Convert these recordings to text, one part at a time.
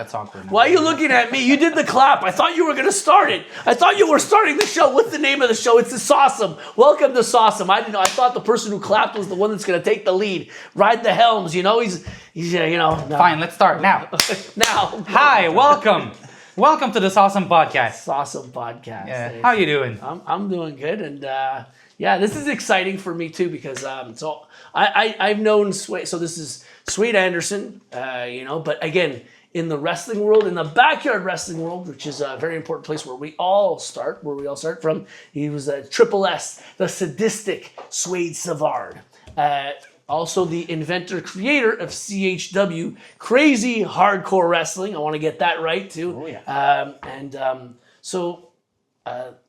That's awkward. Why are you looking at me? You did the clap. I thought you were going to start it. I thought you were starting the show. What's the name of the show? It's the Saucesome. Welcome to Saucesome. I didn't know. I thought the person who clapped was the one that's going to take the lead, ride the helms. You know, he's No. Fine, let's start now. Now. Hi, welcome. Welcome to the Saucesome Podcast. Saucesome Podcast. Yeah. How you doing? I'm doing good, and this is exciting for me too because I've known Swede. So this is Swede Anderson, but again, in the wrestling world, in the backyard wrestling world, which is a very important place where we all start from. He was a Triple S, the sadistic Swede Savard. Also the inventor, creator of CHW, Crazy Hardcore Wrestling. I want to get that right too. Oh, yeah.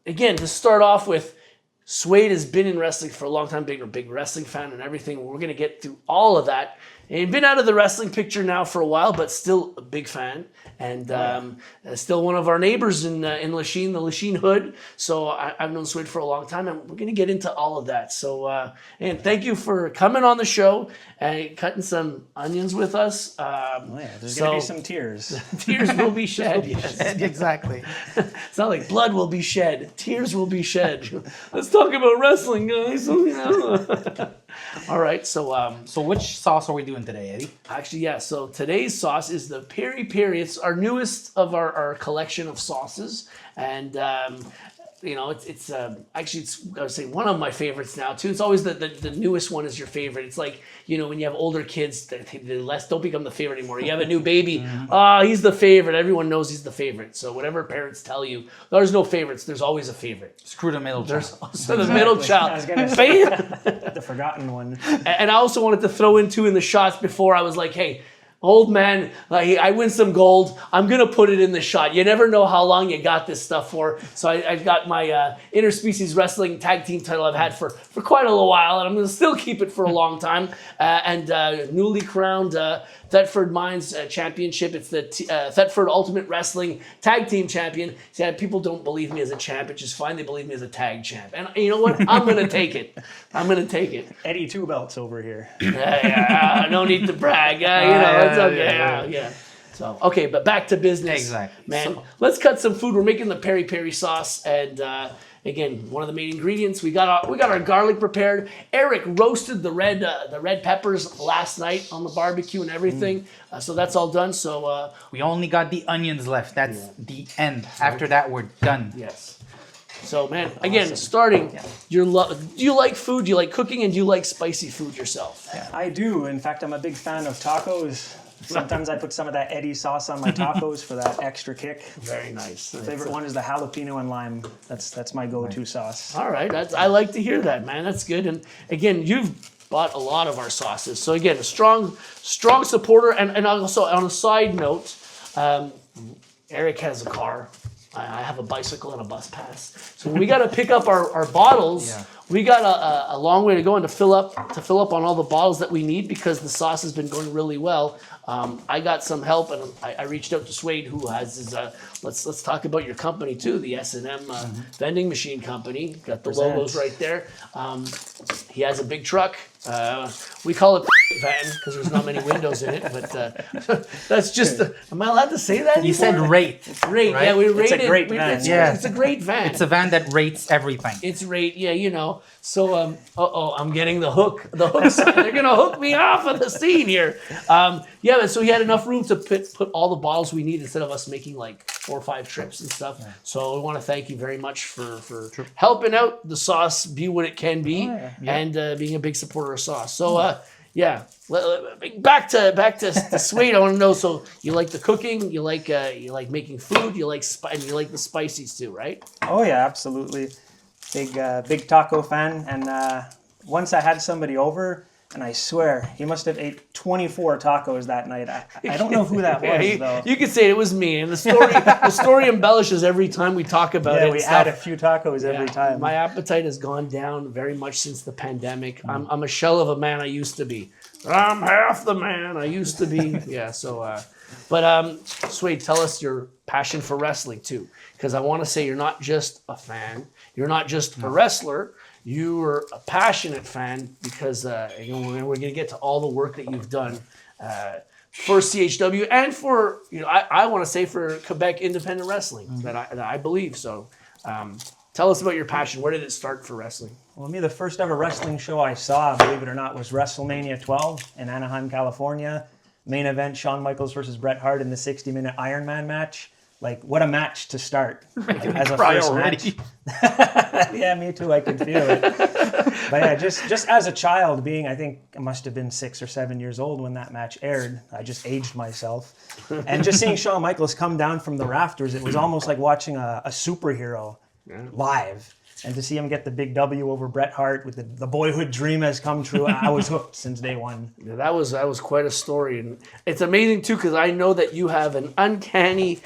Again, to start off with, Swede has been in wrestling for a long time, big wrestling fan and everything. We're going to get through all of that. And been out of the wrestling picture now for a while, but still a big fan. And still one of our neighbors in Lachine, the Lachine Hood. So I've known Swede for a long time, and we're going to get into all of that. So, and thank you for coming on the show and cutting some onions with us. There's going to be some tears. Tears will be shed. Yes. Exactly. It's not like blood will be shed. Tears will be shed. Let's talk about wrestling, guys. All right, so which sauce are we doing today, Eddie? actually, yeah. So today's sauce is the peri peri. It's our newest of our collection of sauces, and it's I would say one of my favorites now too. It's always the newest one is your favorite. It's like when you have older kids, they don't become the favorite anymore. You have a new baby, he's the favorite. Everyone knows he's the favorite. So whatever parents tell you, there's no favorites. There's always a favorite. Screw the middle child. So the middle child. I was going to say the forgotten one. And I also wanted to throw in the shots before. I was like, hey, old man, like I win some gold. I'm gonna put it in the shot. You never know how long you got this stuff for. So I've got my interspecies wrestling tag team title I've had for quite a little while, and I'm gonna still keep it for a long time. And newly crowned Thetford Mines Championship. It's the Thetford Ultimate Wrestling Tag Team Champion. See, people don't believe me as a champ, which is fine. They believe me as a tag champ. And you know what? I'm gonna take it. Eddie two belts over here. No need to brag. It's okay. Yeah. So, okay, but back to business. Exactly. Man, let's cut some food. We're making the peri peri sauce, and again, one of the main ingredients. We got our garlic prepared. Eric roasted the red peppers last night on the barbecue and everything. So that's all done. So We only got the onions left. That's the end. After that, we're done. yes. So, man, again, starting, do you like food? Do you like cooking? And do you like spicy food yourself? Yeah, I do. In fact, I'm a big fan of tacos. Sometimes I put some of that Eddy sauce on my tacos for that extra kick. Very nice. My favorite one is the jalapeno and lime. That's my go-to sauce. All right. I like to hear that, man. That's good. And again, you've bought a lot of our sauces. So again, a strong supporter. And also on a side note, Eric has a car. I have a bicycle and a bus pass. So when we got to pick up our bottles, we got a long way to go and to fill up on all the bottles that we need because the sauce has been going really well. I got some help, and I reached out to Swede, who has his. Let's talk about your company too, the S&M vending machine company. Got the logos right there. He has a big truck. We call it van because there's not many windows in it, but that's just. Am I allowed to say that? You said rate. Rate, right? yeah, we rate It's a great van. It's a great van. It's a van that rates everything. It's rate, So, I'm getting the hook. The hook. They're gonna hook me off of the scene here. So he had enough room to put all the bottles we need instead of us making like 4 or 5 trips and stuff. Yeah. So we want to thank you very much for helping out the sauce be what it can be and being a big supporter of sauce. So back to Swede. I want to know. So you like the cooking? You like making food? You like and you like the spices too, right? Oh yeah, absolutely. Big taco fan. And once I had somebody over. And I swear, he must have ate 24 tacos that night. I don't know who that was, though. You could say it was me. And the story embellishes every time we talk about it. Yeah, we add a few tacos every time. My appetite has gone down very much since the pandemic. I'm a shell of a man I used to be. I'm half the man I used to be. Yeah, so... Swede, tell us your passion for wrestling, too. Because I want to say you're not just a fan. You're not just a wrestler. You are a passionate fan because we're going to get to all the work that you've done. for CHW and for, I want to say for Quebec independent wrestling that I believe. So tell us about your passion. Where did it start for wrestling? Well, the first ever wrestling show I saw, believe it or not, was WrestleMania 12 in Anaheim, California. Main event, Shawn Michaels versus Bret Hart in the 60-minute Iron Man match. Like, what a match to start as a first already. match. Yeah, me too. I could feel it. But yeah, just as a child, I think I must have been 6 or 7 years old when that match aired. I just aged myself. And just seeing Shawn Michaels come down from the rafters, it was almost like watching a superhero live. And to see him get the big W over Bret Hart with the boyhood dream has come true, I was hooked since day one. Yeah, that was quite a story, and it's amazing too because I know that you have an uncanny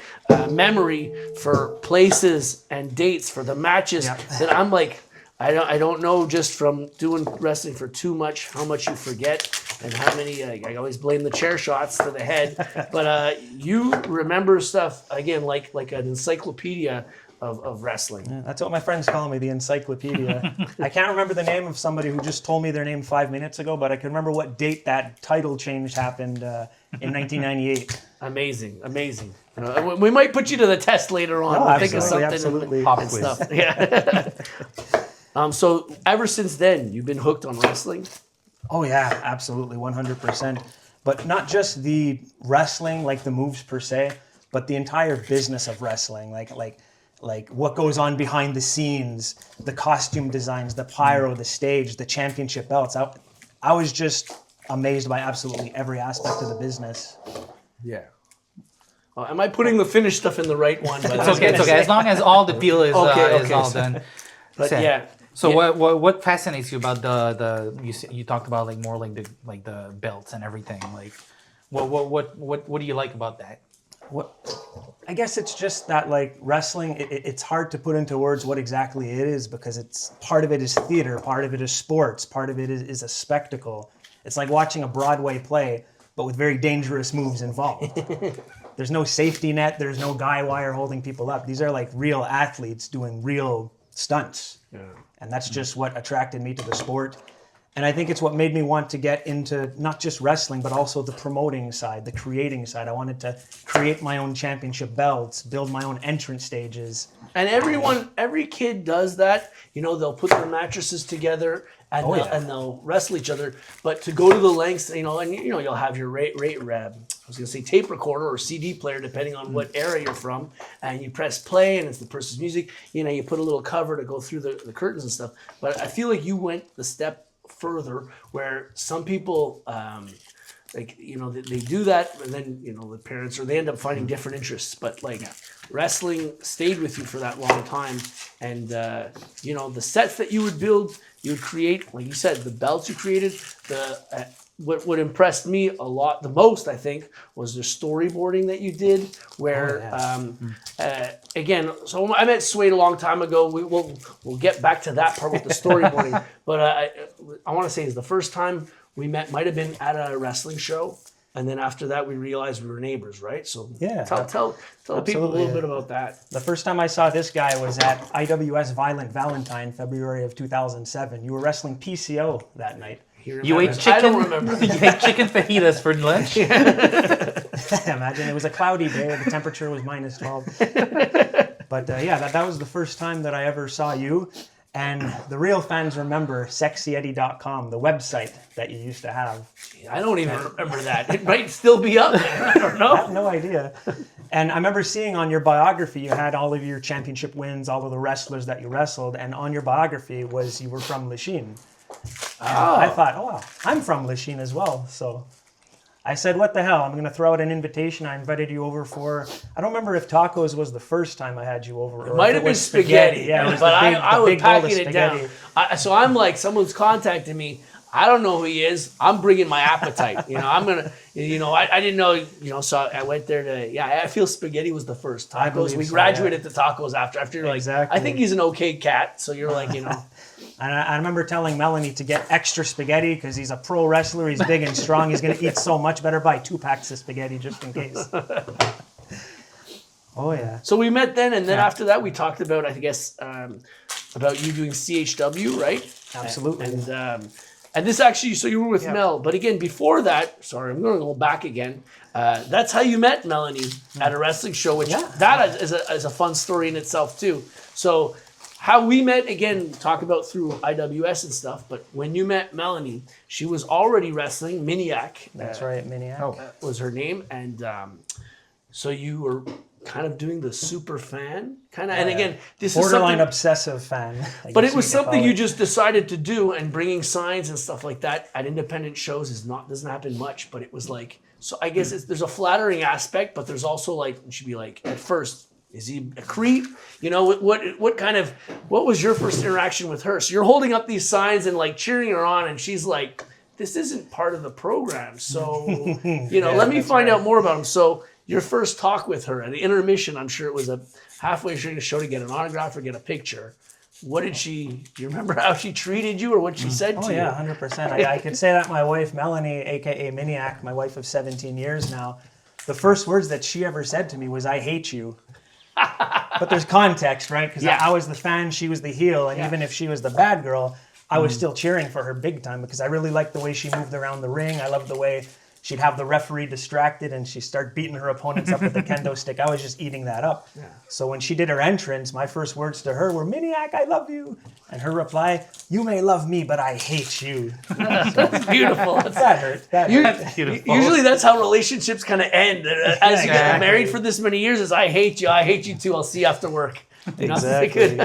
memory for places and dates for the matches that I'm like, I don't know just from doing wrestling for too much how much you forget and how many. I always blame the chair shots to the head, but you remember stuff again like an encyclopedia of wrestling. Yeah, that's what my friends call me, the encyclopedia. I can't remember the name of somebody who just told me their name 5 minutes ago, but I can remember what date that title change happened in 1998. Amazing. We might put you to the test later on. We'll think of something absolutely. and stuff. Yeah. So ever since then, you've been hooked on wrestling? Oh yeah, absolutely, 100%. But not just the wrestling, like the moves per se, but the entire business of wrestling, like what goes on behind the scenes, the costume designs, the pyro, the stage, the championship belts. I was just amazed by absolutely every aspect of the business. Yeah. Am I putting the finished stuff in the right one? It's okay. As long as all the peel is all done. But yeah. So what fascinates you about you talked about like more like the belts and everything, like what do you like about that? I guess it's just that like wrestling, it's hard to put into words what exactly it is because it's part of it is theater, part of it is sports, part of it is a spectacle. It's like watching a Broadway play, but with very dangerous moves involved. There's no safety net, there's no guy wire holding people up. These are like real athletes doing real stunts. Yeah. And that's just what attracted me to the sport. And I think it's what made me want to get into not just wrestling, but also the promoting side, the creating side. I wanted to create my own championship belts, build my own entrance stages. And every kid does that. They'll put their mattresses together and they'll wrestle each other. But to go to the lengths, you'll have your tape recorder or CD player, depending on what era you're from, and you press play and it's the person's music. You put a little cover to go through the curtains and stuff. But I feel like you went the step further where some people they do that and then the parents or they end up finding different interests, but like wrestling stayed with you for that long time. And the sets that you would build, you would create, like you said, the belts you created, what impressed me a lot the most, I think, was the storyboarding that you did where again, so I met Swede a long time ago. We'll get back to that part with the storyboarding, but I want to say is the first time we met might have been at a wrestling show, and then after that we realized we were neighbors, right? So tell people a little bit about that. The first time I saw this guy was at IWS Violent Valentine, February of 2007. You were wrestling PCO that night. You ate chicken. I don't remember. You ate chicken fajitas for lunch. Imagine it was a cloudy day. The temperature was -12. But that was the first time that I ever saw you. And the real fans remember SeXXXy.com, the website that you used to have. I don't even remember that. It might still be up there. I don't know. I have no idea. And I remember seeing on your biography, you had all of your championship wins, all of the wrestlers that you wrestled. And on your biography was you were from Lachine. I thought, oh, wow, I'm from Lachine as well. So I said, what the hell? I'm going to throw out an invitation. I invited you over for, I don't remember if tacos was the first time I had you over. It might have been spaghetti. Yeah, but I was packing it down. So I'm like, someone's contacting me. I don't know who he is. I'm bringing my appetite. I'm going to, I didn't know, so I went there to, I feel spaghetti was the first. Tacos, we graduated to tacos after you're like, exactly. I think he's an okay cat. So you're like, And I remember telling Melanie to get extra spaghetti because he's a pro wrestler. He's big and strong. He's going to eat so much. Better buy 2 packs of spaghetti just in case. Oh, yeah. So we met then, and then after that we talked about, I guess, about you doing CHW, right? Absolutely. And this actually, so you were with Mel, but again, before that, sorry, I'm going to go back again. That's how you met Melanie at a wrestling show, which that is a fun story in itself too. So how we met, again, talk about through IWS and stuff, but when you met Melanie, she was already wrestling, Miniac. That's right, Miniac. Was her name. And so you were kind of doing the super fan kind of, and again, this borderline is obsessive fan. But it was something you just decided to do, and bringing signs and stuff like that at independent shows doesn't happen much. But it was like, so I guess there's a flattering aspect, but there's also like, you should be like, at first, is he a creep? You know, what was your first interaction with her? So you're holding up these signs and like cheering her on, and she's like, this isn't part of the program, so let me find out more about him. So your first talk with her at the intermission, I'm sure it was a halfway during the show to get an autograph or get a picture. What did do you remember how she treated you or what she said to you? Oh yeah, 100%. I could say that my wife, Melanie, AKA Miniac, my wife of 17 years now, the first words that she ever said to me was, I hate you. But there's context, right? Because I was the fan, she was the heel, and even if she was the bad girl, I was still cheering for her big time because I really liked the way she moved around the ring. I loved the way she'd have the referee distracted and she'd start beating her opponents up with the kendo stick. I was just eating that up. Yeah. So when she did her entrance, my first words to her were, Miniac, I love you. And her reply, you may love me, but I hate you. That's beautiful. That hurt. That hurt. Usually that's how relationships kind of end. As you get married for this many years, is I hate you too, I'll see you after work. Exactly.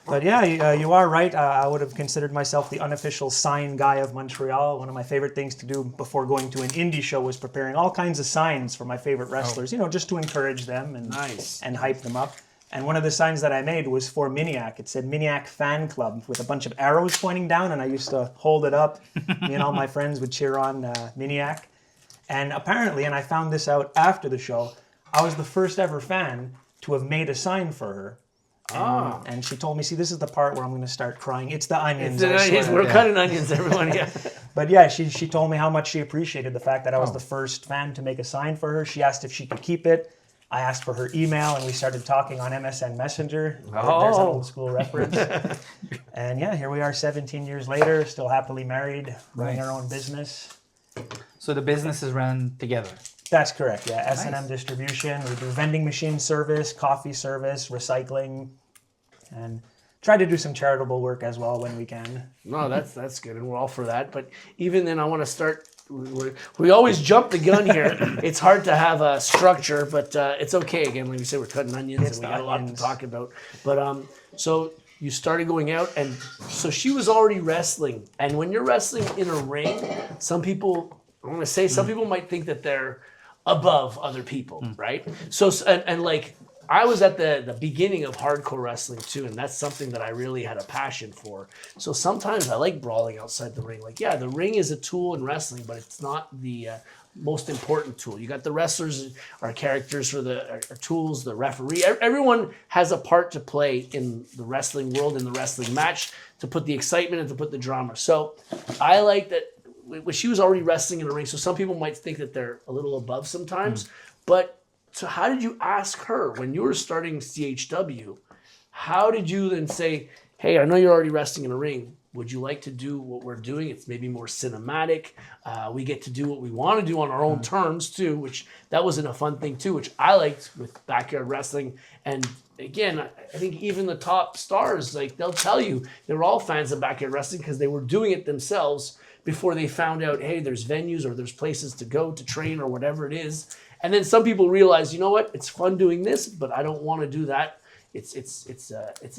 But yeah, you are right. I would have considered myself the unofficial sign guy of Montreal. One of my favorite things to do before going to an Indy show was preparing all kinds of signs for my favorite wrestlers, just to encourage them and hype them up. And one of the signs that I made was for Miniac. It said Miniac Fan Club with a bunch of arrows pointing down, and I used to hold it up. Me and all my friends would cheer on Miniac. And apparently, and I found this out after the show, I was the first ever fan to have made a sign for her. And she told me, see, this is the part where I'm going to start crying. It's the onions. We're cutting onions, everyone. Yeah. But yeah, she told me how much she appreciated the fact that I was the first fan to make a sign for her. She asked if she could keep it. I asked for her email, and we started talking on MSN Messenger. There's an old school reference. And yeah, here we are 17 years later, still happily married, running our own business. So the business is run together. That's correct, yeah. S&M distribution. We do vending machine service, coffee service, recycling, and try to do some charitable work as well when we can. No, that's good, and we're all for that. But even then, I want to start. We always jump the gun here. It's hard to have a structure, but it's okay. Again, like we said, we're cutting onions, and we got a lot to talk about. But so you started going out, and so she was already wrestling. And when you're wrestling in a ring, some people might think that they're above other people, right? So and like I was at the beginning of hardcore wrestling too, and that's something that I really had a passion for. So sometimes I like brawling outside the ring. Like, yeah, the ring is a tool in wrestling, but it's not the most important tool. You got the wrestlers are characters for are tools, the referee. Everyone has a part to play in the wrestling world, in the wrestling match, to put the excitement and to put the drama. So I like that. She was already wrestling in the ring, so some people might think that they're a little above sometimes. But so how did you ask her when you were starting CHW? How did you then say, hey, I know you're already wrestling in a ring. Would you like to do what we're doing? It's maybe more cinematic. We get to do what we want to do on our own terms too, which that wasn't a fun thing too, which I liked with backyard wrestling. And again, I think even the top stars, like they'll tell you, they're all fans of backyard wrestling because they were doing it themselves before they found out, hey, there's venues or there's places to go to train or whatever it is. And then some people realize, you know what, it's fun doing this, but I don't want to do that. It's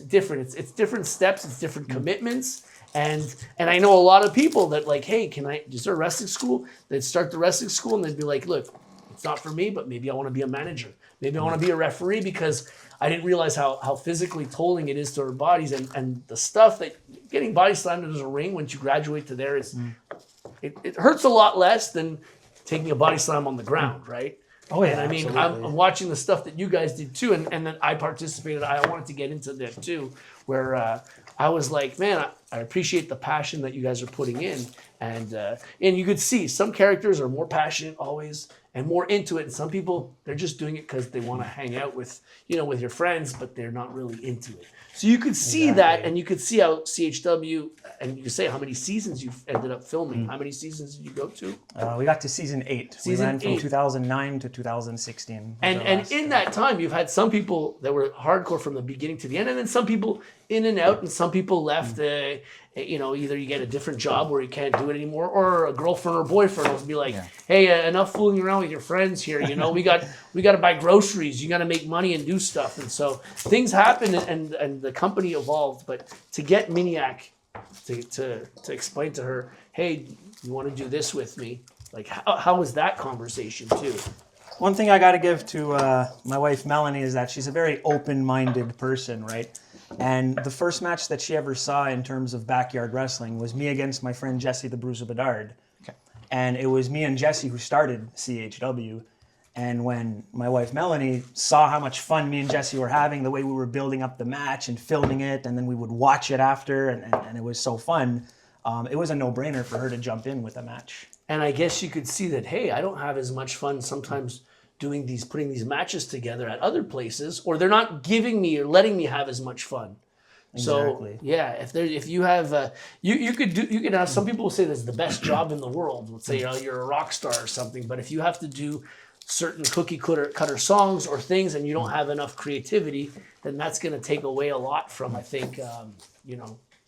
different. It's different steps. It's different commitments. And I know a lot of people that like, hey, is there a wrestling school? They'd start the wrestling school and they'd be like, look, it's not for me, but maybe I want to be a manager. Maybe I want to be a referee because I didn't realize how physically tolling it is to our bodies and the stuff that getting body slammed into a ring once you graduate to there is, it hurts a lot less than taking a body slam on the ground, right? Oh yeah, and I mean, I'm watching the stuff that you guys did too, and then I participated. I wanted to get into that too, where I was like, man, I appreciate the passion that you guys are putting in, and you could see some characters are more passionate always and more into it, and some people they're just doing it because they want to hang out with with your friends, but they're not really into it. So you could see that, and you could see how SeXXXy, and you could say how many seasons you've ended up filming. How many seasons did you go to? We got to season 8. We ran from 2009 to 2016. And in that time, you've had some people that were hardcore from the beginning to the end, and then some people in and out, and some people left. Either you get a different job where you can't do it anymore, or a girlfriend or boyfriend will be like, "Hey, enough fooling around with your friends here. We got to buy groceries. You got to make money and do stuff." And so things happen, and the company evolved. But to get Miniac to explain to her, "Hey, you want to do this with me?" Like, how was that conversation too? One thing I got to give to my wife Melanie is that she's a very open-minded person, right? And the first match that she ever saw in terms of backyard wrestling was me against my friend Jesse the Bruiser Bedard. Okay. And it was me and Jesse who started CHW. And when my wife Melanie saw how much fun me and Jesse were having, the way we were building up the match and filming it, and then we would watch it after, and it was so fun, it was a no-brainer for her to jump in with a match. And I guess you could see that, hey, I don't have as much fun sometimes putting these matches together at other places, or they're not giving me or letting me have as much fun. Exactly. So yeah, if you have you could have, some people will say that's the best job in the world. Let's say you're a rock star or something, but if you have to do certain cookie cutter songs or things and you don't have enough creativity, then that's going to take away a lot from, I think,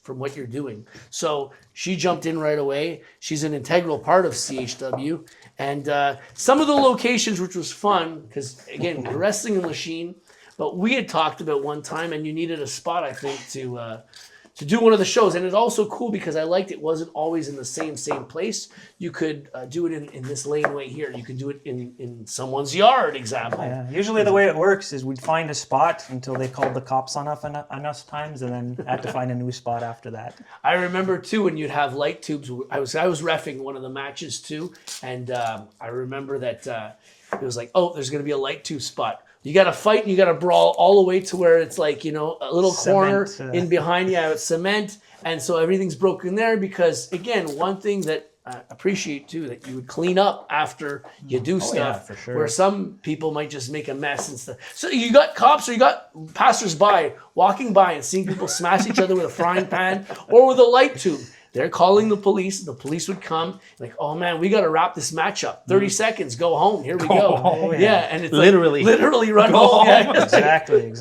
from what you're doing. So she jumped in right away. She's an integral part of CHW. And some of the locations, which was fun, because again, you're wrestling in Lachine, but we had talked about one time, and you needed a spot, I think, to do one of the shows. And it's also cool because I liked it wasn't always in the same place. You could do it in this laneway here. You could do it in someone's yard, example. Yeah. Usually the way it works is we'd find a spot until they called the cops on us times, and then had to find a new spot after that. I remember too when you'd have light tubes. I was reffing one of the matches too, and I remember that it was like, oh, there's going to be a light tube spot. You got to fight and you got to brawl all the way to where it's like, a little corner in behind you, it's cement. And so everything's broken there because, again, one thing that I appreciate too, that you would clean up after you do stuff. Yeah, for sure. Where some people might just make a mess and stuff. So you got cops or you got passersby walking by and seeing people smash each other with a frying pan or with a light tube. They're calling the police. The police would come, like, oh man, we got to wrap this match up. 30 seconds, go home. Here we go. Home. Yeah, and it's literally run home. Yeah. Exactly.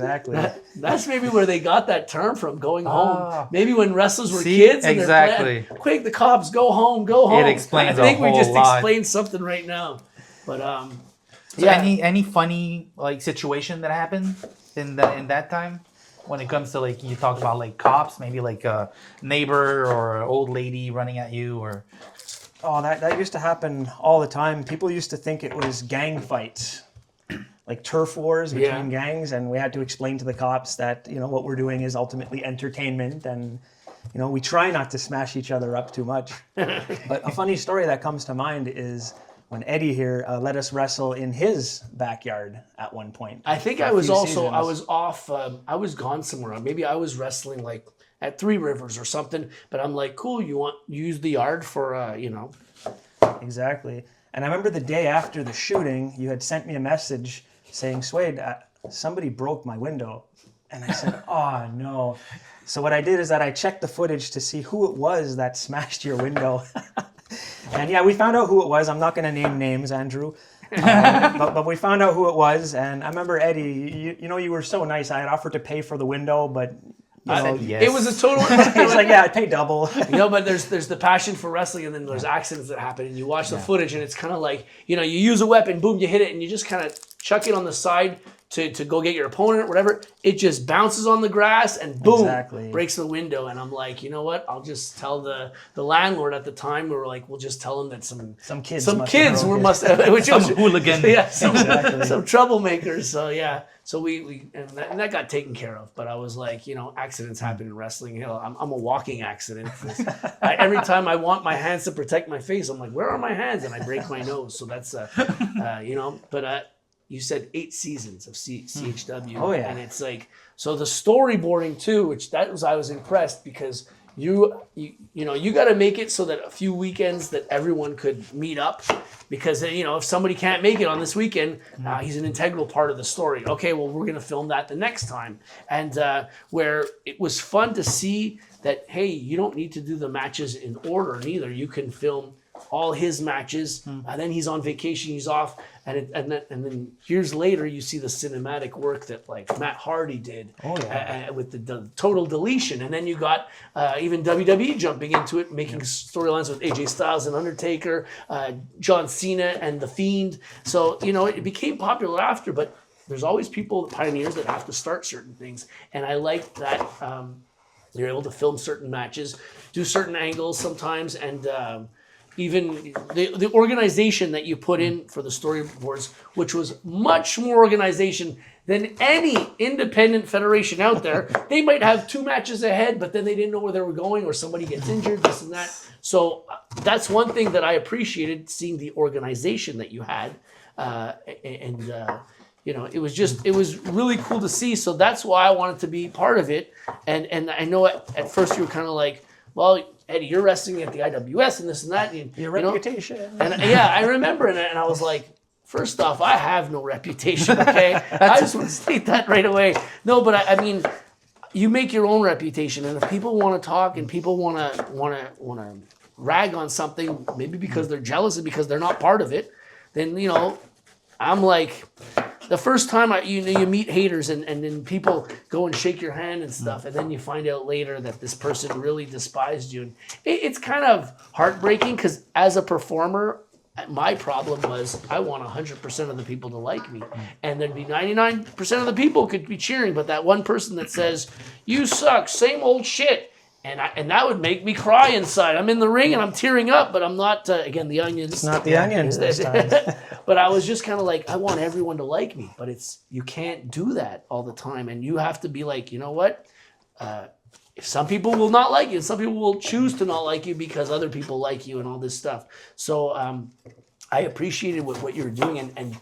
That's maybe where they got that term from, going home. Maybe when wrestlers were kids and they're playing, quick, the cops, go home. It explains a whole lot. I think we just explained something right now. But so any funny situation that happened in that time? When it comes to you talk about cops, maybe a neighbor or an old lady running at you, or that used to happen all the time. People used to think it was gang fights, like turf wars between gangs, and we had to explain to the cops that what we're doing is ultimately entertainment, and we try not to smash each other up too much. But a funny story that comes to mind is when Eddy here let us wrestle in his backyard at one point. I think I was off, I was gone somewhere. Maybe I was wrestling at Three Rivers or something, but I'm like, cool, you use the yard for, Exactly. And I remember the day after the shooting, you had sent me a message saying, Swede, somebody broke my window. And I said, oh no. So what I did is that I checked the footage to see who it was that smashed your window. And we found out who it was. I'm not going to name names, Andrew. But we found out who it was. And I remember, Eddy, you were so nice. I had offered to pay for the window, but yes. It was a total... He's like, I'd pay double. But there's the passion for wrestling, and then there's accidents that happen, and you watch the footage, and it's kind of like, you use a weapon, boom, you hit it, and you just kind of chuck it on the side to go get your opponent or whatever. It just bounces on the grass and boom, breaks the window. And I'm like, you know what? I'll just tell the landlord at the time. We were like, we'll just tell him that some kids some hooligans, some troublemakers. So so we and that got taken care of. But I was like, accidents happen in wrestling. I'm a walking accident. Every time I want my hands to protect my face, I'm like, where are my hands? And I break my nose. So that's but. You said 8 seasons of CHW. Oh, yeah. And it's so the storyboarding too, I was impressed because you got to make it so that a few weekends that everyone could meet up, because if somebody can't make it on this weekend, he's an integral part of the story. Okay, well, we're going to film that the next time. And where it was fun to see that, hey, you don't need to do the matches in order neither. You can film all his matches, and then he's on vacation, he's off, and then years later you see the cinematic work that like Matt Hardy did with the total deletion, and then you got even WWE jumping into it, making storylines with AJ Styles and Undertaker, John Cena and The Fiend. So it became popular after, but there's always people, pioneers, that have to start certain things, and I like that you're able to film certain matches, do certain angles sometimes, and even the organization that you put in for the storyboards, which was much more organization than any independent federation out there. They might have 2 matches ahead, but then they didn't know where they were going, or somebody gets injured, this and that. So that's one thing that I appreciated, seeing the organization that you had. It was really cool to see. So that's why I wanted to be part of it. And I know at first you were kind of like, well, Eddie, you're wrestling at the IWS and this and that. Your reputation. And I remember it, and I was like, first off, I have no reputation, okay? I just want to state that right away. No, but I mean, you make your own reputation, and if people want to talk and people want to rag on something, maybe because they're jealous and because they're not part of it, then I'm like, the first time you meet haters and then people go and shake your hand and stuff, and then you find out later that this person really despised you. And it's kind of heartbreaking, because as a performer, my problem was I want 100% of the people to like me. And there'd be 99% of the people could be cheering, but that one person that says, you suck, same old shit. And that would make me cry inside. I'm in the ring and I'm tearing up, but I'm not, again, the Onions. It's not the Onions this time. But I was just kind of like, I want everyone to like me, but you can't do that all the time. And you have to be like, you know what? If some people will not like you, some people will choose to not like you because other people like you and all this stuff. So I appreciated what you were doing, and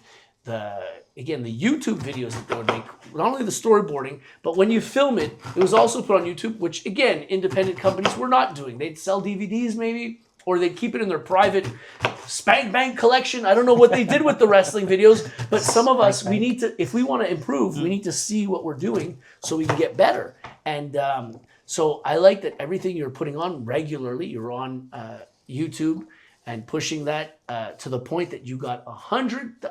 the YouTube videos that they would make, not only the storyboarding, but when you film it, it was also put on YouTube, which again, independent companies were not doing. They'd sell DVDs maybe, or they'd keep it in their private spank bank collection. I don't know what they did with the wrestling videos, but some of us, we need to, if we want to improve, we need to see what we're doing so we can get better. And so I like that everything you're putting on regularly, you're on YouTube, and pushing that to the point that you got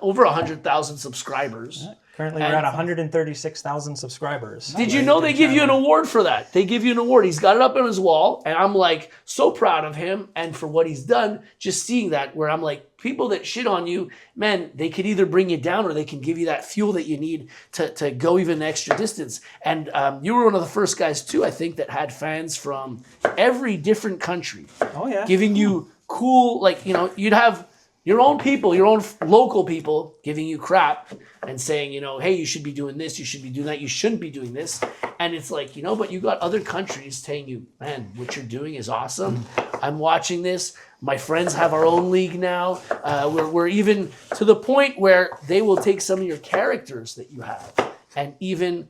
over 100,000 subscribers. Currently, we're at 136,000 subscribers. Did you know they give you an award for that? They give you an award. He's got it up on his wall, and I'm like so proud of him and for what he's done. Just seeing that, where I'm like, people that shit on you, man, they could either bring you down or they can give you that fuel that you need to go even the extra distance. And you were one of the first guys too, I think, that had fans from every different country. Oh yeah. Giving you cool, like, you'd have your own people, your own local people giving you crap and saying, hey, you should be doing this, you should be doing that, you shouldn't be doing this. And it's like, but you got other countries telling you, man, what you're doing is awesome. I'm watching this. My friends have our own league now. We're even to the point where they will take some of your characters that you have and even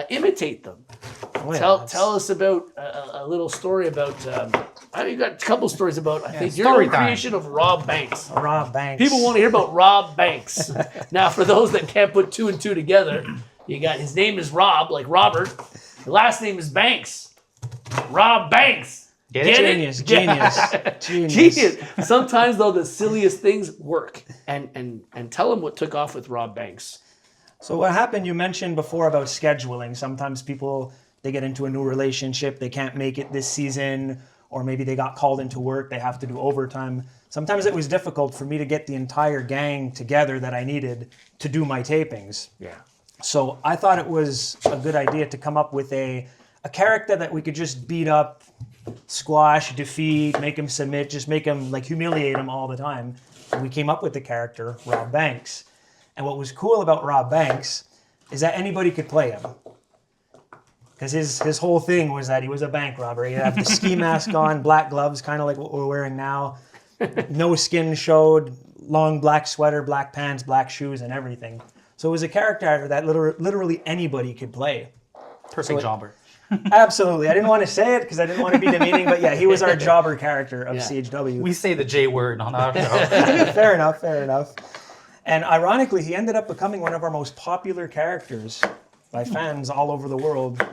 imitate them. Oh, yeah, tell us about a little story about... you got a couple stories about, I think, your creation of Rob Banks. Rob Banks. People want to hear about Rob Banks. Now, for those that can't put 2 and 2 together, you got his name is Rob, like Robert. The last name is Banks. Rob Banks. Get Genius. it? Genius. Sometimes, though, the silliest things work. And tell them what took off with Rob Banks. So what happened, you mentioned before about scheduling. Sometimes people, they get into a new relationship, they can't make it this season, or maybe they got called into work, they have to do overtime. Sometimes it was difficult for me to get the entire gang together that I needed to do my tapings. Yeah. So I thought it was a good idea to come up with a character that we could just beat up, squash, defeat, make him submit, just make him, like, humiliate him all the time. And we came up with the character, Rob Banks. And what was cool about Rob Banks is that anybody could play him. Because his whole thing was that he was a bank robber. He'd have the ski mask on, black gloves, kind of like what we're wearing now. No skin showed, long black sweater, black pants, black shoes, and everything. So it was a character that literally anybody could play. Perfect jobber. Absolutely. I didn't want to say it because I didn't want to be demeaning, but yeah, he was our jobber character of CHW. We say the J word on our show. Fair enough. And ironically, he ended up becoming one of our most popular characters by fans all over the world.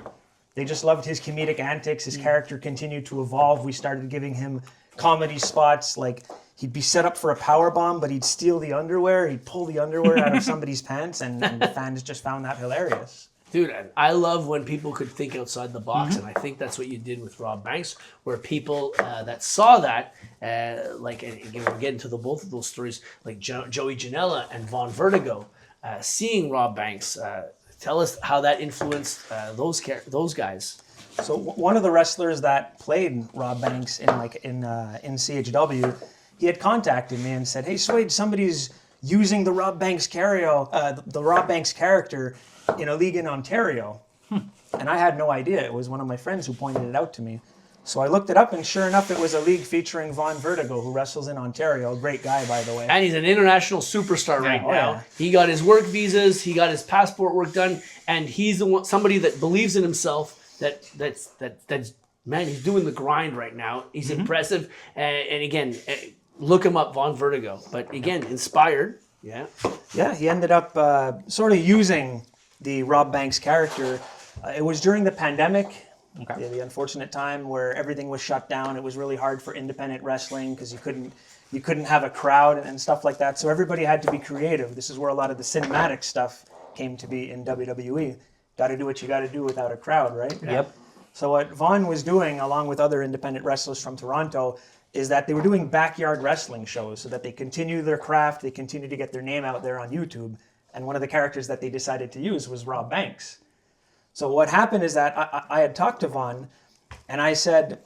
They just loved his comedic antics. His character continued to evolve. We started giving him comedy spots, like he'd be set up for a power bomb, but he'd steal the underwear. He'd pull the underwear out of somebody's pants, and the fans just found that hilarious. Dude, I love when people could think outside the box, and I think that's what you did with Rob Banks, where people that saw that, like, and again, we'll get into both of those stories, like Joey Janela and Von Vertigo, seeing Rob Banks. Tell us how that influenced those guys. So one of the wrestlers that played Rob Banks in CHW, he had contacted me and said, "Hey, Swede, somebody's using the Rob Banks character in a league in Ontario." And I had no idea. It was one of my friends who pointed it out to me. So I looked it up, and sure enough, it was a league featuring Von Vertigo, who wrestles in Ontario. A great guy, by the way. And he's an international superstar right now. Yeah. He got his work visas, he got his passport work done, and he's somebody that believes in himself. That's man, he's doing the grind right now. He's impressive, and again, look him up, Von Vertigo. But again, inspired. Yeah, he ended up sort of using the Rob Banks character. It was during the pandemic, the unfortunate time where everything was shut down. It was really hard for independent wrestling because you couldn't have a crowd and stuff like that. So everybody had to be creative. This is where a lot of the cinematic stuff came to be in WWE. Got to do what you got to do without a crowd, right? Yep. So what Vaughn was doing, along with other independent wrestlers from Toronto, is that they were doing backyard wrestling shows so that they continue their craft, they continue to get their name out there on YouTube. And one of the characters that they decided to use was Rob Banks. So what happened is that I had talked to Vaughn, and I said,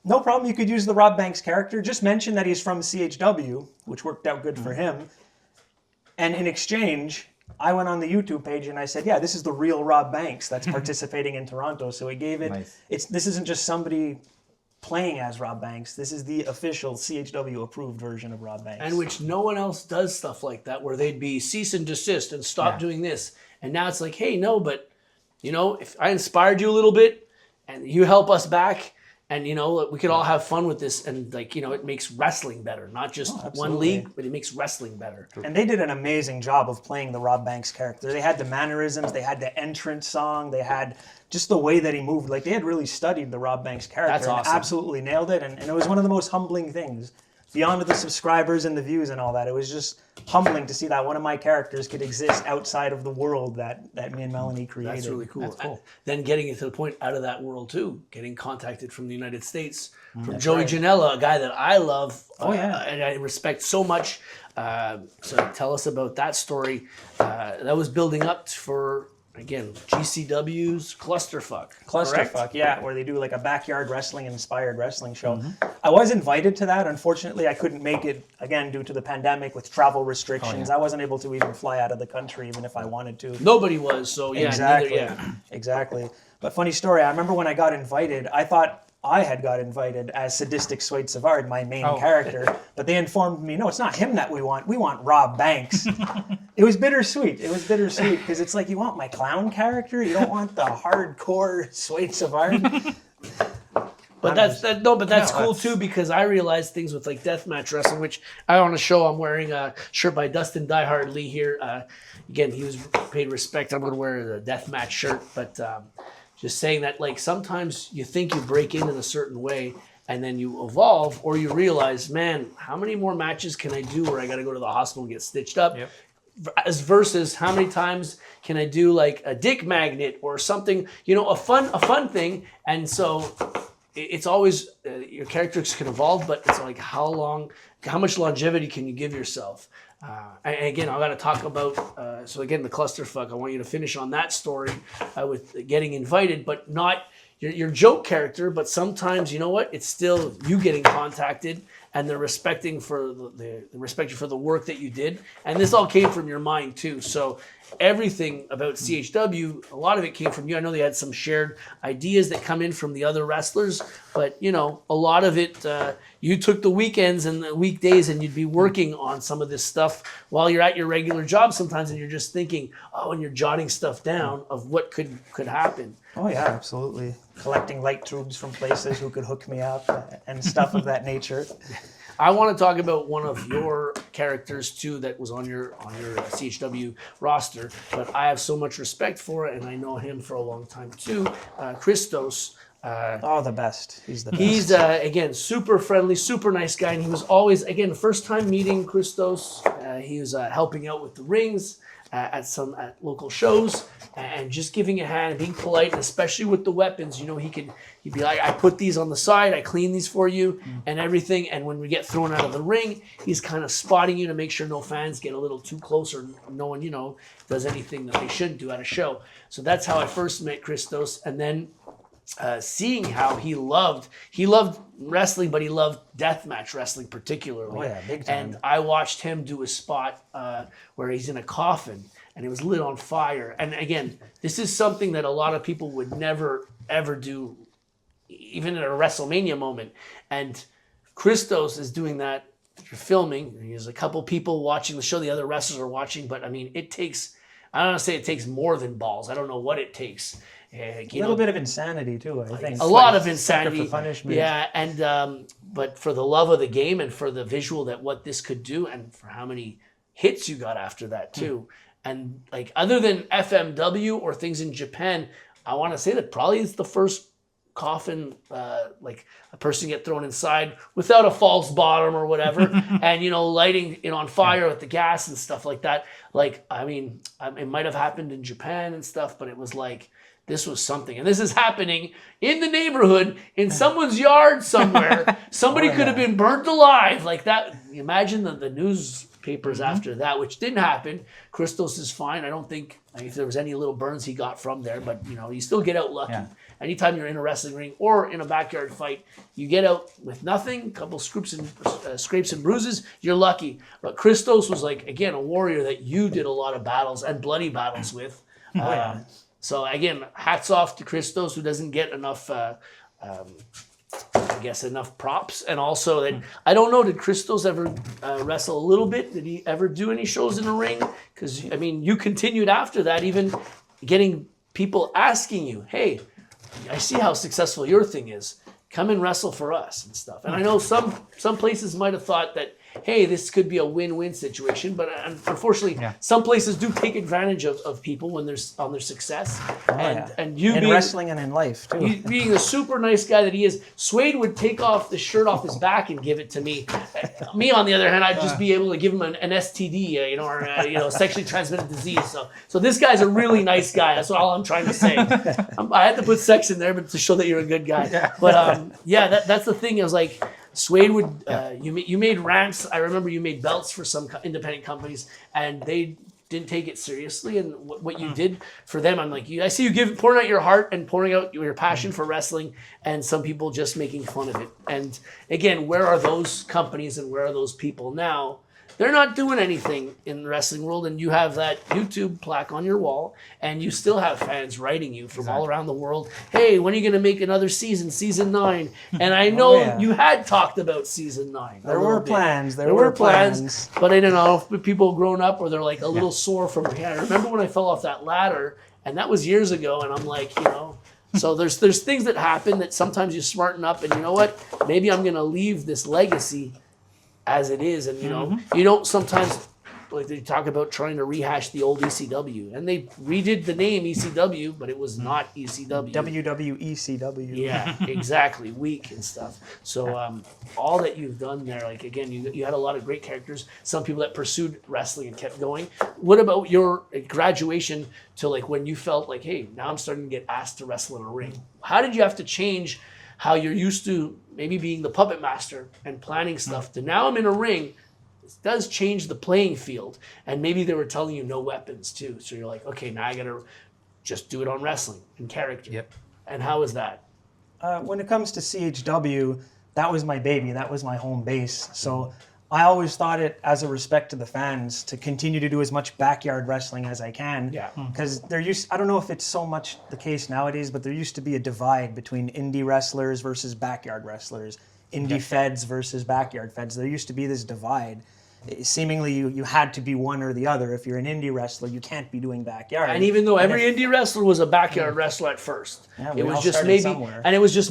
no problem, you could use the Rob Banks character. Just mention that he's from CHW, which worked out good for him. And in exchange, I went on the YouTube page and I said, yeah, this is the real Rob Banks that's participating in Toronto. So it gave it, this isn't just somebody playing as Rob Banks. This is the official CHW approved version of Rob Banks. And which no one else does stuff like that, where they'd be cease and desist and stop doing this. And now it's like, hey, no, but, you know, if I inspired you a little bit and you help us back, and, you know, we could all have fun with this, and, like, you know, it makes wrestling better. Not just one league, but it makes wrestling better. And they did an amazing job of playing the Rob Banks character. They had the mannerisms, they had the entrance song, they had just the way that he moved. Like, they had really studied the Rob Banks character. That's awesome. And absolutely nailed it. And it was one of the most humbling things. Beyond the subscribers and the views and all that, it was just humbling to see that one of my characters could exist outside of the world that me and Melanie created. That's really cool. That's cool. Then getting it to the point out of that world too, getting contacted from the United States, from Joey Janela, a guy that I love and I respect so much. So tell us about that story. That was building up for, again, GCW's Clusterfuck. Clusterfuck, yeah, where they do like a backyard wrestling-inspired wrestling show. I was invited to that. Unfortunately, I couldn't make it, again, due to the pandemic with travel restrictions. I wasn't able to even fly out of the country, even if I wanted to. Nobody was, so yeah. Exactly, exactly. But funny story, I remember when I got invited, I thought I had got invited as sadistic Swede Savard, my main character, but they informed me, no, it's not him that we want Rob Banks. It was bittersweet. Because it's like, you want my clown character? You don't want the hardcore Swede Savard? But that's cool too, because I realized things with like deathmatch wrestling, which I on a show I'm wearing a shirt by Dustin Diehard Lee here. Again, he was paid respect. I'm going to wear the deathmatch shirt, but just saying that, like, sometimes you think you break in a certain way and then you evolve, or you realize, man, how many more matches can I do where I got to go to the hospital and get stitched up? Yep. As versus how many times can I do like a dick magnet or something, you know, a fun thing. And so it's always your characters can evolve, but it's like how much longevity can you give yourself? And again, I got to talk about, so again, the clusterfuck, I want you to finish on that story with getting invited, but not your joke character, but sometimes, you know what, it's still you getting contacted and they're respecting for the respect you for the work that you did. And this all came from your mind too. So everything about CHW, a lot of it came from you. I know they had some shared ideas that come in from the other wrestlers, but, you know, a lot of it, you took the weekends and the weekdays and you'd be working on some of this stuff while you're at your regular job sometimes, and you're just thinking, and you're jotting stuff down of what could happen. Oh yeah, absolutely. Collecting light tubes from places who could hook me up and stuff of that nature. I want to talk about one of your characters too that was on your CHW roster, but I have so much respect for it, and I know him for a long time too. Christos. The best. He's the best. He's again super friendly, super nice guy, and he was always again first time meeting Christos. He was helping out with the rings at local shows and just giving a hand and being polite, and especially with the weapons. You know, he'd be like, I put these on the side, I clean these for you and everything. And when we get thrown out of the ring, he's kind of spotting you to make sure no fans get a little too close or no one, does anything that they shouldn't do at a show. So that's how I first met Christos. And then seeing how he loved wrestling, but he loved deathmatch wrestling particularly. Oh yeah, big time. And I watched him do a spot where he's in a coffin and it was lit on fire. And again, this is something that a lot of people would never ever do, even at a WrestleMania moment. And Christos is doing that. You're filming. There's a couple people watching the show. The other wrestlers are watching, but I mean, I don't want to say it takes more than balls. I don't know what it takes. A little bit of insanity too, I think. A lot of insanity. For punishment. Yeah, and but for the love of the game and for the visual that what this could do, and for how many hits you got after that too. And like other than FMW or things in Japan, I want to say that probably is the first coffin, like a person get thrown inside without a false bottom or whatever, and lighting it on fire with the gas and stuff like that. Like, I mean, it might have happened in Japan and stuff, but it was like, this was something. And this is happening in the neighborhood, in someone's yard somewhere. Somebody could have been burnt alive like that. Imagine the newspapers after that, which didn't happen. Christos is fine. I don't think if there was any little burns he got from there, but you still get out lucky. Yeah. Anytime you're in a wrestling ring or in a backyard fight, you get out with nothing, a couple scrapes and bruises, you're lucky. But Christos was like, again, a warrior that you did a lot of battles and bloody battles with. So again, hats off to Christos, who doesn't get enough, enough props. And also that, I don't know, did Christos ever wrestle a little bit? Did he ever do any shows in the ring? Because, I mean, you continued after that, even getting people asking you, hey, I see how successful your thing is. Come and wrestle for us and stuff. And I know some places might have thought that, hey, this could be a win-win situation, but unfortunately, some places do take advantage of people when they're on their success. And you in wrestling and in life too. You being the super nice guy that he is, Swede would take off the shirt off his back and give it to me. Me, on the other hand, I'd just be able to give him an STD, or sexually transmitted disease. So this guy's a really nice guy. That's all I'm trying to say. I had to put sex in there, but to show that you're a good guy. But that's the thing. I was like, Swede would, you made ramps. I remember you made belts for some independent companies, and they didn't take it seriously. And what you did for them, I'm like, I see you pouring out your heart and pouring out your passion for wrestling, and some people just making fun of it. And again, where are those companies and where are those people now? They're not doing anything in the wrestling world, and you have that YouTube plaque on your wall, and you still have fans writing you from all around the world. Hey, when are you going to make another season 9? And I know you had talked about season 9. There were plans. There were plans, but I don't know if people grown up or they're like a little sore from it. I remember when I fell off that ladder, and that was years ago, and I'm like, so there's things that happen that sometimes you smarten up, and you know what? Maybe I'm going to leave this legacy as it is, and you don't sometimes, like they talk about trying to rehash the old ECW, and they redid the name ECW, but it was not ECW. WWECW. Yeah, exactly, weak and stuff. So all that you've done there, like again, you had a lot of great characters. Some people that pursued wrestling and kept going. What about your graduation to like when you felt like, hey, now I'm starting to get asked to wrestle in a ring? How did you have to change how you're used to maybe being the puppet master and planning stuff to now I'm in a ring? It does change the playing field. And maybe they were telling you no weapons too. So you're like, okay, now I got to just do it on wrestling and character. Yep. And how is that? When it comes to CHW, that was my baby. That was my home base. So I always thought it as a respect to the fans to continue to do as much backyard wrestling as I can. Yeah. Because I don't know if it's so much the case nowadays, but there used to be a divide between indie wrestlers versus backyard wrestlers. Indy feds versus backyard feds. There used to be this divide. Seemingly, you had to be one or the other. If you're an indie wrestler, you can't be doing backyard. And even though every indie wrestler was a backyard wrestler at first, it was just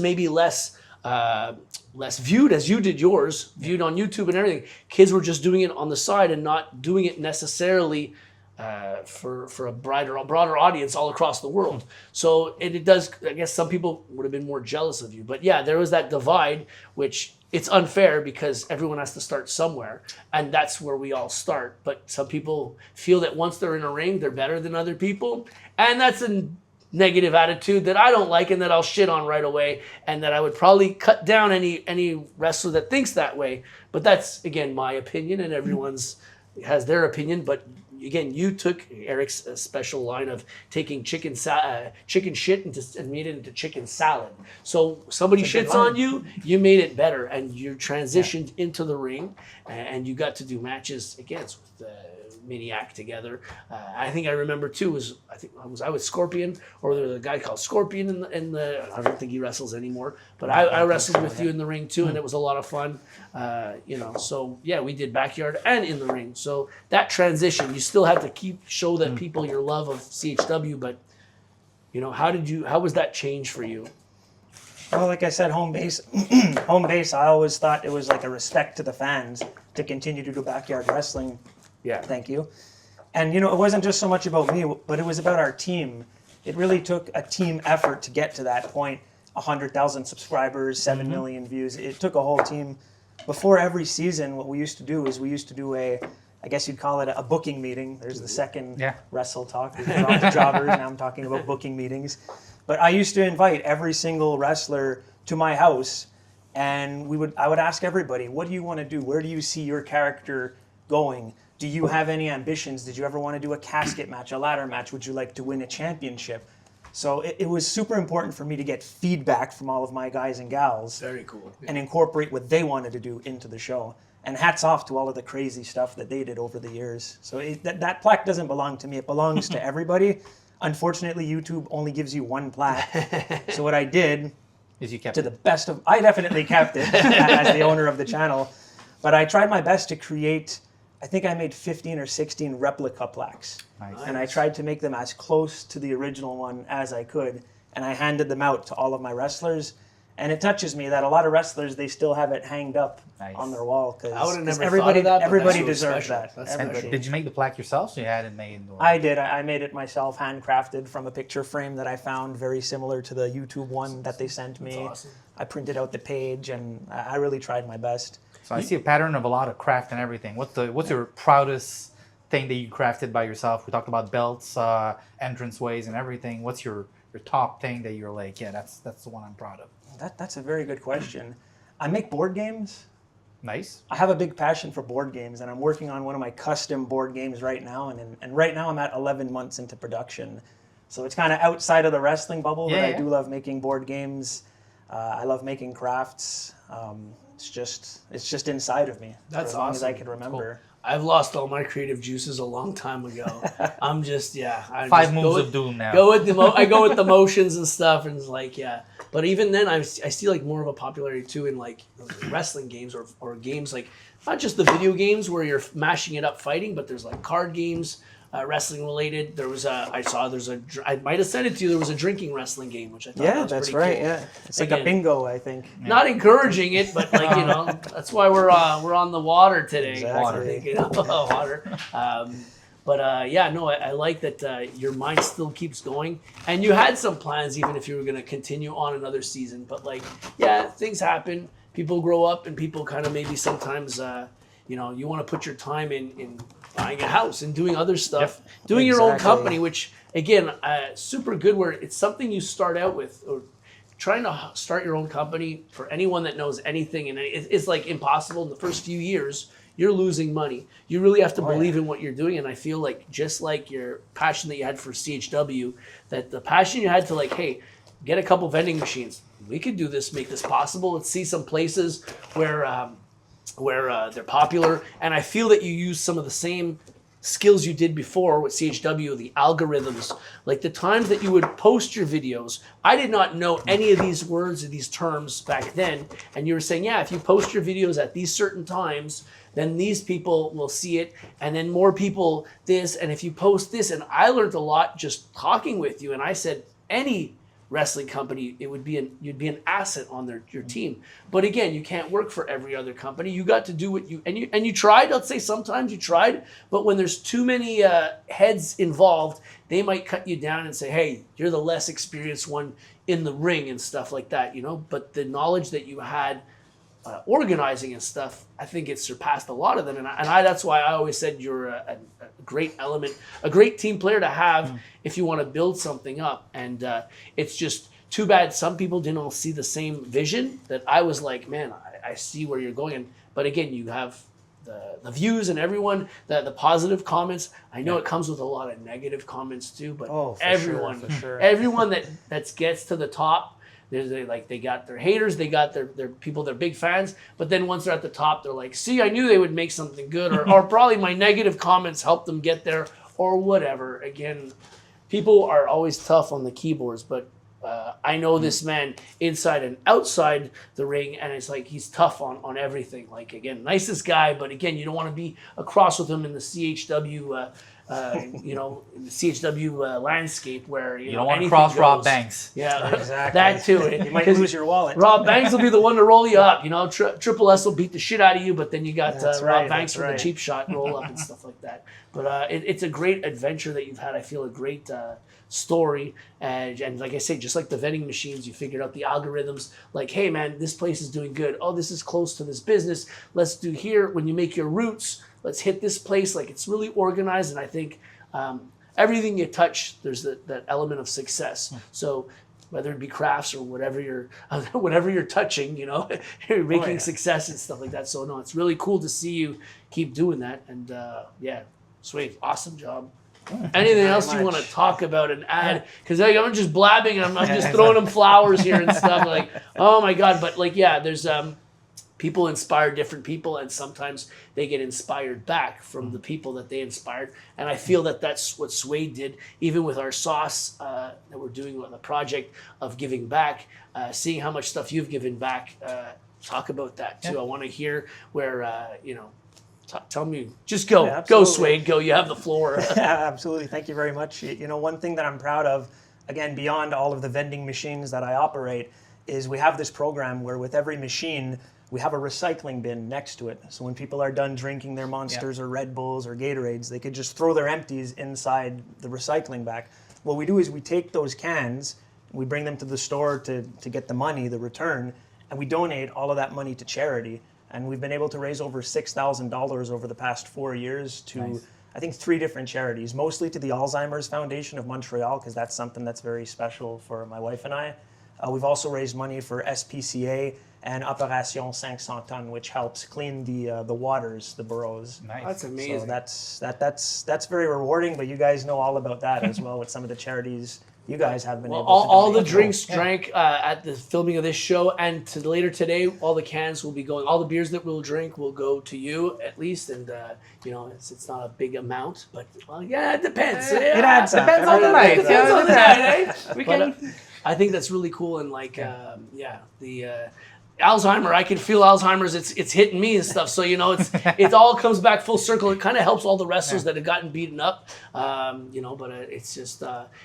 maybe less viewed as you did yours, viewed on YouTube and everything. Kids were just doing it on the side and not doing it necessarily for a broader audience all across the world. So it does, I guess some people would have been more jealous of you. But yeah, there was that divide, which it's unfair because everyone has to start somewhere. And that's where we all start. But some people feel that once they're in a ring, they're better than other people. And that's a negative attitude that I don't like and that I'll shit on right away. And that I would probably cut down any wrestler that thinks that way. But that's, again, my opinion, and everyone's has their opinion. But again, you took Eric's special line of taking chicken shit and made it into chicken salad. So somebody shits on you, you made it better, and you transitioned into the ring, and you got to do matches against with Maniac together. I think I remember too was I was Scorpion, or there was a guy called Scorpion in the I don't think he wrestles anymore, but I wrestled with you in the ring too, and it was a lot of fun. So yeah, we did backyard and in the ring. So that transition, you still had to show that people your love of CHW, but how was that change for you? Well, like I said, home base. I always thought it was like a respect to the fans to continue to do backyard wrestling. Yeah. Thank you. And, it wasn't just so much about me, but it was about our team. It really took a team effort to get to that point. 100,000 subscribers, 7 million views. It took a whole team. Before every season, what we used to do is I guess you'd call it a booking meeting. There's the second wrestle talk. We're on to jobbers, now I'm talking about booking meetings. But I used to invite every single wrestler to my house, and I would ask everybody, what do you want to do? Where do you see your character going? Do you have any ambitions? Did you ever want to do a casket match, a ladder match? Would you like to win a championship? So it was super important for me to get feedback from all of my guys and gals. Very cool. Yeah. And incorporate what they wanted to do into the show. And hats off to all of the crazy stuff that they did over the years. So that plaque doesn't belong to me. It belongs to everybody. Unfortunately, YouTube only gives you one plaque. So what I did is you kept to the best of... I definitely kept it as the owner of the channel. But I tried my best to create... I think I made 15 or 16 replica plaques. Nice. And I tried to make them as close to the original one as I could. And I handed them out to all of my wrestlers. And it touches me that a lot of wrestlers, they still have it hanged up on their wall. I would have never everybody, thought of that. everybody deserves that. And did you make the plaque yourself, so you had it made? Or? I did. I made it myself, handcrafted from a picture frame that I found very similar to the YouTube one that they sent me. That's awesome. I printed out the page, and I really tried my best. So I see a pattern of a lot of craft and everything. What's your proudest thing that you crafted by yourself? We talked about belts, entranceways, and everything. What's your top thing that you're like, yeah, that's the one I'm proud of? That's a very good question. I make board games. Nice. I have a big passion for board games, and I'm working on one of my custom board games right now. And right now I'm at 11 months into production. So it's kind of outside of the wrestling bubble, but I do love making board games. I love making crafts. It's just inside of me. That's for as long awesome. as I can remember. Cool. I've lost all my creative juices a long time ago. I'm just, Five moves of doom now. I go with the motions and stuff, and it's like, yeah. But even then, I see like more of a popularity too in like wrestling games or games like not just the video games where you're mashing it up fighting, but there's like card games, wrestling related. I might have sent it to you. There was a drinking wrestling game, which I thought was that's pretty right. cool. Yeah, it's like a bingo, I think. Not encouraging it, but like that's why we're on the water today. Exactly. Water. I like that your mind still keeps going, and you had some plans even if you were going to continue on another season. But things happen. People grow up, and people kind of maybe sometimes you want to put your time in buying a house and doing other stuff, doing your own company, which again, super good where it's something you start out with, or trying to start your own company for anyone that knows anything. And it's like impossible in the first few years. You're losing money. You really have to believe in what you're doing. And I feel like just like your passion that you had for CHW, that the passion you had to like, hey, get a couple vending machines. We could do this, make this possible. Let's see some places where they're popular, and I feel that you use some of the same skills you did before with CHW, the algorithms, like the times that you would post your videos. I did not know any of these words or these terms back then. And you were saying, yeah, if you post your videos at these certain times, then these people will see it, and then more people this, and if you post this, and I learned a lot just talking with you, and I said, any wrestling company, you'd be an asset on your team. But again, you can't work for every other company. You got to do what you tried. Let's say sometimes you tried, but when there's too many heads involved, they might cut you down and say, hey, you're the less experienced one in the ring and stuff like that, But the knowledge that you had organizing and stuff, I think it surpassed a lot of them. And that's why I always said you're a great element, a great team player to have if you want to build something up. And it's just too bad some people didn't all see the same vision that I was like, man, I see where you're going. But again, you have the views and everyone, the positive comments. I know it comes with a lot of negative comments too, but everyone that gets to the top, they got their haters, they got their people, they're big fans, but then once they're at the top, they're like, see, I knew they would make something good, or probably my negative comments helped them get there, or whatever. Again, people are always tough on the keyboards, but I know this man inside and outside the ring, and it's like he's tough on everything. Like, again, nicest guy, but again, you don't want to be across with him in the CHW in the CHW landscape where you don't want to cross Rob Banks. Yeah, exactly. That too. You might lose your wallet. Rob Banks will be the one to roll you up. Triple S will beat the shit out of you, but then you got Rob Banks for the cheap shot roll up and stuff like that. But it's a great adventure that you've had. I feel a great story, and like I say, just like the vending machines, you figured out the algorithms. Like, hey man, this place is doing good. Oh, this is close to this business. Let's do here when you make your routes. Let's hit this place. Like, it's really organized, and I think everything you touch, there's that element of success. So whether it be crafts or whatever you're touching, you're making success and stuff like that. So no, it's really cool to see you keep doing that. And Swede, awesome job. Anything else you want to talk about and add? Because I'm just blabbing. I'm just throwing them flowers here and stuff. Like, oh my God. But there's people inspire different people, and sometimes they get inspired back from the people that they inspired. And I feel that that's what Swede did, even with our sauce that we're doing on the project of giving back, seeing how much stuff you've given back. Talk about that too. I want to hear where, tell me, just go. Yeah, go, Swede, go. You have the floor. Yeah, absolutely. Thank you very much. One thing that I'm proud of, again, beyond all of the vending machines that I operate, is we have this program where with every machine, we have a recycling bin next to it. So when people are done drinking their Monsters or Red Bulls or Gatorades, they could just throw their empties inside the recycling bag. What we do is we take those cans, we bring them to the store to get the money, the return, and we donate all of that money to charity. And we've been able to raise over $6,000 over the past 4 years to, I think, 3 different charities, mostly to the Alzheimer's Foundation of Montreal, because that's something that's very special for my wife and I. We've also raised money for SPCA and Opération 500 tonnes, which helps clean the waters, the boroughs. Nice. That's amazing. So that's very rewarding, but you guys know all about that as well with some of the charities you guys have been able to all the donate. drinks drank at the filming of this show, and later today, all the cans will be going. All the beers that we'll drink will go to you at least, and it's not a big amount, but it depends. It adds up. Depends on the night. Depends on the night. We can. I think that's really cool, and the Alzheimer, I can feel Alzheimer's. It's hitting me and stuff. So it all comes back full circle. It kind of helps all the wrestlers that have gotten beaten up, But it's just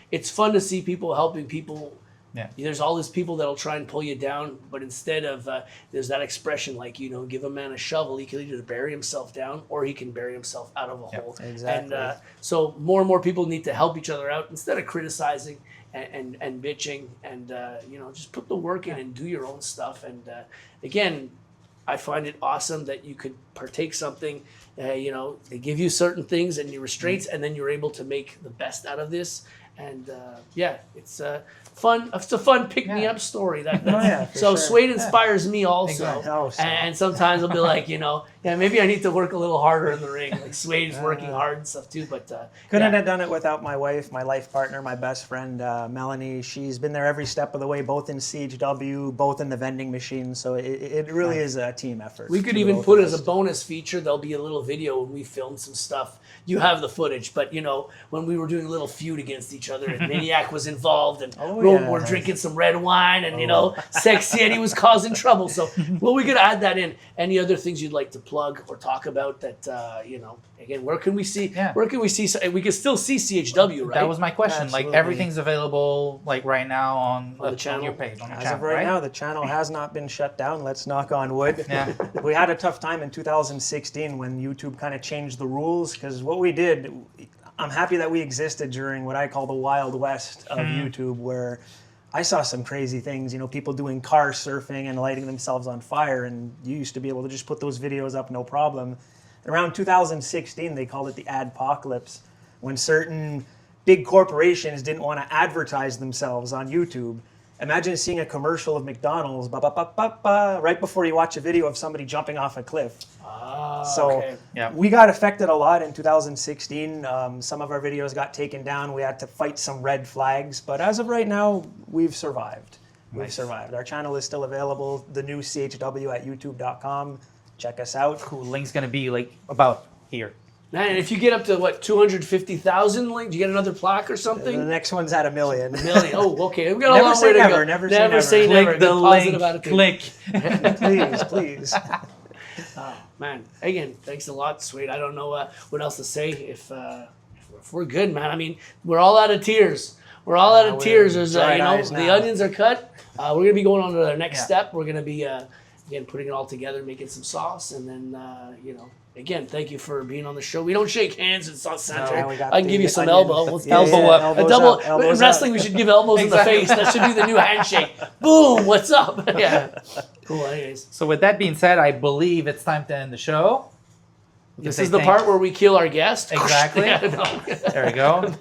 it's fun to see people helping people. Yeah. There's all these people that'll try and pull you down, but instead of there's that expression like give a man a shovel, he can either bury himself down or he can bury himself out of a hole. Exactly. And so more and more people need to help each other out instead of criticizing and bitching, and just put the work in and do your own stuff. And again, I find it awesome that you could partake something. They give you certain things and your restraints, and then you're able to make the best out of this. And it's fun. It's a fun pick-me-up story. For so sure. Swede inspires me also. Exactly. And sometimes I'll be like, maybe I need to work a little harder in the ring. Like Swade's working hard and stuff too. But couldn't have done it without my wife, my life partner, my best friend, Melanie. She's been there every step of the way, both in SeXXXy, both in the vending machine. So it really is a team effort. We could even put as a bonus feature, there'll be a little video when we film some stuff. You have the footage, but when we were doing a little feud against each other and Maniac was involved and we're drinking some red wine and SeXXXy Eddy was causing trouble. So we could add that in. Any other things you'd like to plug or talk about that again, where can we see we can still see SeXXXy, right? That was my question. Absolutely. Like everything's available like right now on the channel? on your page, on your As channel, of right right? now, the channel has not been shut down. Let's knock on wood. Yeah. We had a tough time in 2016 when YouTube kind of changed the rules, because what we did, I'm happy that we existed during what I call the Wild West of YouTube, where I saw some crazy things, people doing car surfing and lighting themselves on fire, and you used to be able to just put those videos up no problem. Around 2016, they called it the adpocalypse, when certain big corporations didn't want to advertise themselves on YouTube. Imagine seeing a commercial of McDonald's right before you watch a video of somebody jumping off a cliff. We got affected a lot in 2016. Some of our videos got taken down. We had to fight some red flags. But as of right now, we've survived. We've survived. Our channel is still available. The new SeXXXy at youtube.com. Check us out. Cool. Link's gonna be like about here. Man, and if you get up to 250,000 links, do you get another plaque or something? The next one's at 1 million. Million. Oh, okay. We've got a Never long say way to never, go. never say never. Say never. Click the Get positive link. attitude. Click. Please. Man, again, thanks a lot, Swede. I don't know what else to say if we're good, man. I mean, we're all out of tears. We're all out of tears. There's, dried eyes the now. onions are cut. We're gonna be going on to the next step. We're gonna be again putting it all together, making some sauce, and then again, thank you for being on the show. We don't shake hands in South Central. we got I can give you the some onion. elbow. Let's Elbow up. a elbows double. up, elbows In wrestling, up. we should give elbows in the face. That should be the new handshake. Boom. What's up? Yeah. Cool. Anyways, So with that being said, I believe it's time to end the show. this is the part where we kill our guest. Exactly. Yeah, no. There we go.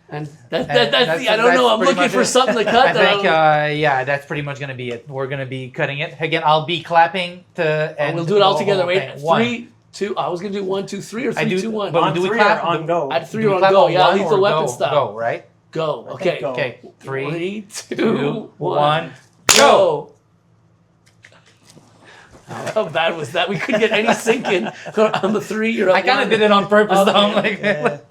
And that's I don't know. I'm pretty looking much for it. something to cut. I think, that's pretty much going to be it. We're going to be cutting it. Again, I'll be clapping to end. We'll do it all the together. whole Wait, thing. 3, 2. I was gonna do 1, 2, 3 or I 3, do, 2, 1. but On do we three clap? or on go? I had 3 Do we on clap go. on Yeah, one lethal or weapon go, style. Go, right? Go. Okay. go. Okay, 3, 2, 2, 1, 1, go! go. How bad was that? We couldn't get any sync in on the 3. You're up I kind of one. did it on purpose, though. I'm Okay. like,